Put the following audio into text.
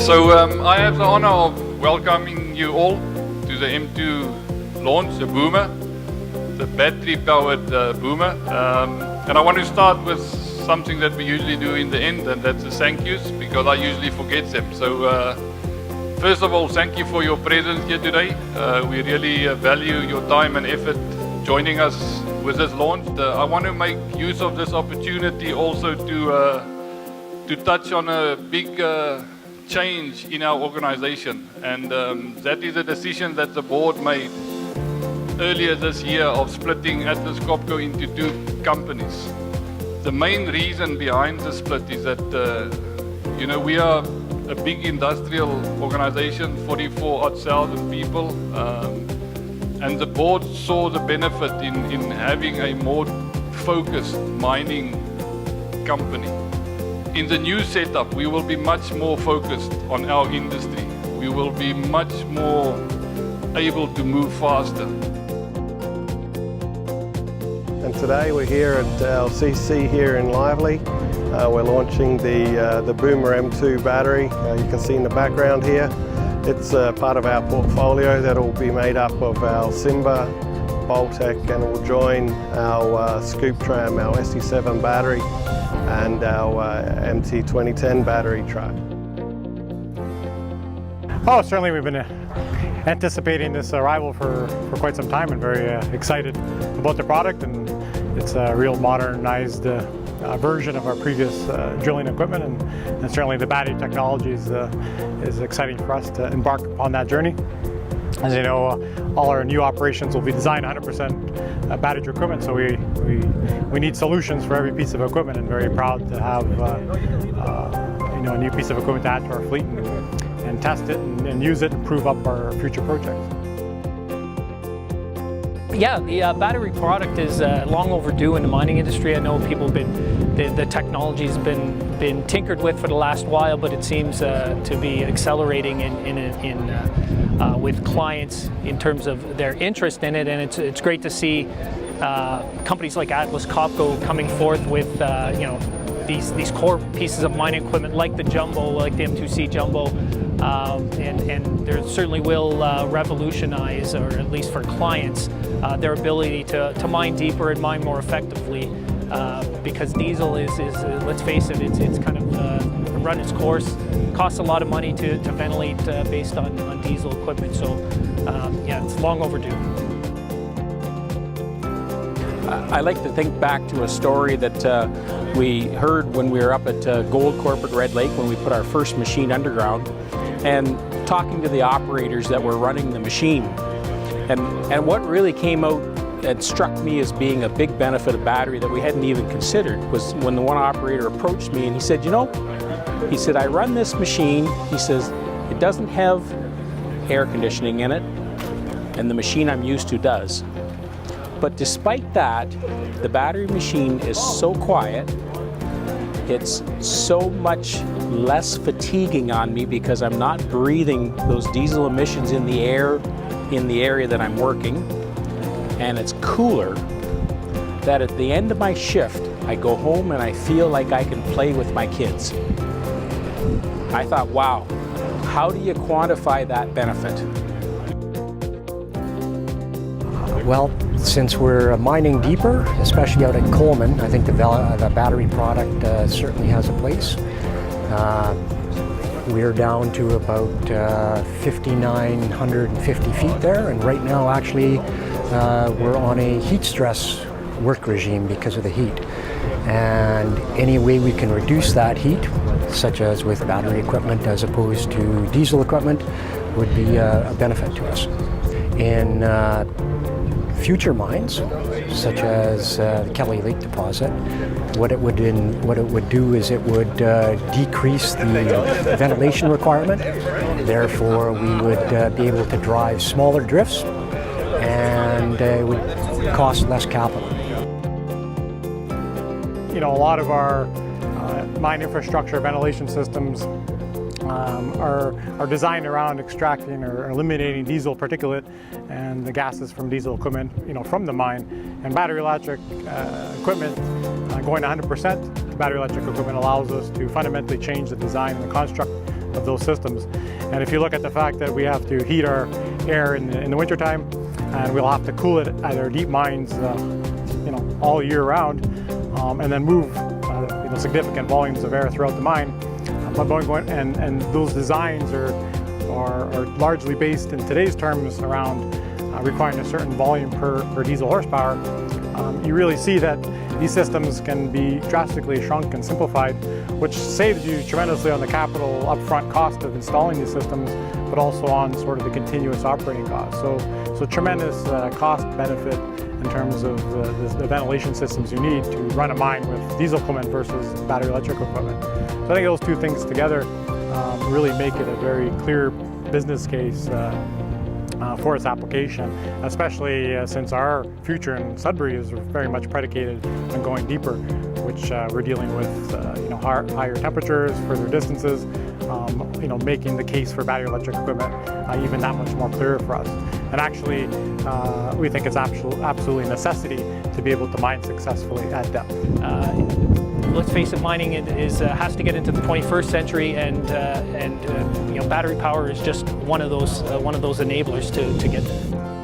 So I have the honor of welcoming you all to the M2 launch, the boomer, the battery-powered boomer. And I want to start with something that we usually do in the end, and that's the thank yous, because I usually forget them. So first of all, thank you for your presence here today. We really value your time and effort joining us with this launch. I want to make use of this opportunity also to touch on a big change in our organization, and that is a decision that the board made earlier this year of splitting Atlas Copco into two companies. The main reason behind the split is that we are a big industrial organization, 44,000 people, and the board saw the benefit in having a more focused mining company. In the new setup, we will be much more focused on our industry. We will be much more able to move faster. And today we're here at our CC here in Lively. We're launching the Boomer M2 battery. You can see in the background here. It's part of our portfolio that will be made up of our Simba, Boltec, and it will join our Scoop Tram, our ST7 battery, and our MT 2010 battery truck. Oh, certainly we've been anticipating this arrival for quite some time, and very excited about the product. And it's a real modernized version of our previous drilling equipment, and certainly the battery technology is exciting for us to embark upon that journey. As you know, all our new operations will be designed 100% battery equipment, so we need solutions for every piece of equipment, and very proud to have a new piece of equipment to add to our fleet and test it and use it to prove up our future projects. Yeah, the battery product is long overdue in the mining industry. I know people have been, the technology's been tinkered with for the last while, but it seems to be accelerating with clients in terms of their interest in it, and it's great to see companies like Atlas Copco coming forth with these core pieces of mining equipment like the Jumbo, like the M2C Jumbo, and there certainly will revolutionize, or at least for clients, their ability to mine deeper and mine more effectively, because diesel is let's face it, it's kind of run its course. Costs a lot of money to ventilate based on diesel equipment, so yeah, it's long overdue. I like to think back to a story that we heard when we were up at Gold Corporate Red Lake when we put our first machine underground, and talking to the operators that were running the machine. And what really came out and struck me as being a big benefit of battery that we hadn't even considered was when the one operator approached me and he said, he said, I run this machine, he says, it doesn't have air conditioning in it, and the machine I'm used to does. But despite that, the battery machine is so quiet, it's so much less fatiguing on me because I'm not breathing those diesel emissions in the air in the area that I'm working, and it's cooler, that at the end of my shift, I go home and I feel like I can play with my kids. I thought, wow, how do you quantify that benefit? Well, since we're mining deeper, especially out at Coleman, I think the battery product certainly has a place. We're down to about 5,950 feet there, and right now actually we're on a heat stress work regime because of the heat. And any way we can reduce that heat, such as with battery equipment as opposed to diesel equipment, would be a benefit to us. In future mines, such as the Kelly Lake deposit, what it would do is it would decrease the ventilation requirement. Therefore, we would be able to drive smaller drifts, and it would cost less capital. A lot of our mine infrastructure ventilation systems are designed around extracting or eliminating diesel particulate and the gases from diesel equipment, from the mine. And battery electric equipment going to 100%, battery electric equipment allows us to fundamentally change the design and the construct of those systems. And if you look at the fact that we have to heat our air in the wintertime, and we'll have to cool it at our deep mines all year round, and then move significant volumes of air throughout the mine. And those designs are largely based in today's terms around requiring a certain volume per diesel horsepower. You really see that these systems can be drastically shrunk and simplified, which saves you tremendously on the capital upfront cost of installing these systems, but also on sort of the continuous operating costs. So tremendous cost benefit in terms of the ventilation systems you need to run a mine with diesel equipment versus battery electric equipment. So I think those two things together really make it a very clear business case for its application, especially since our future in Sudbury is very much predicated on going deeper, which we're dealing with higher temperatures, further distances, making the case for battery electric equipment even that much more clear for us. And actually, we think it's absolutely a necessity to be able to mine successfully at depth. Let's face it, mining has to get into the 21st century, and battery power is just one of those enablers to get there.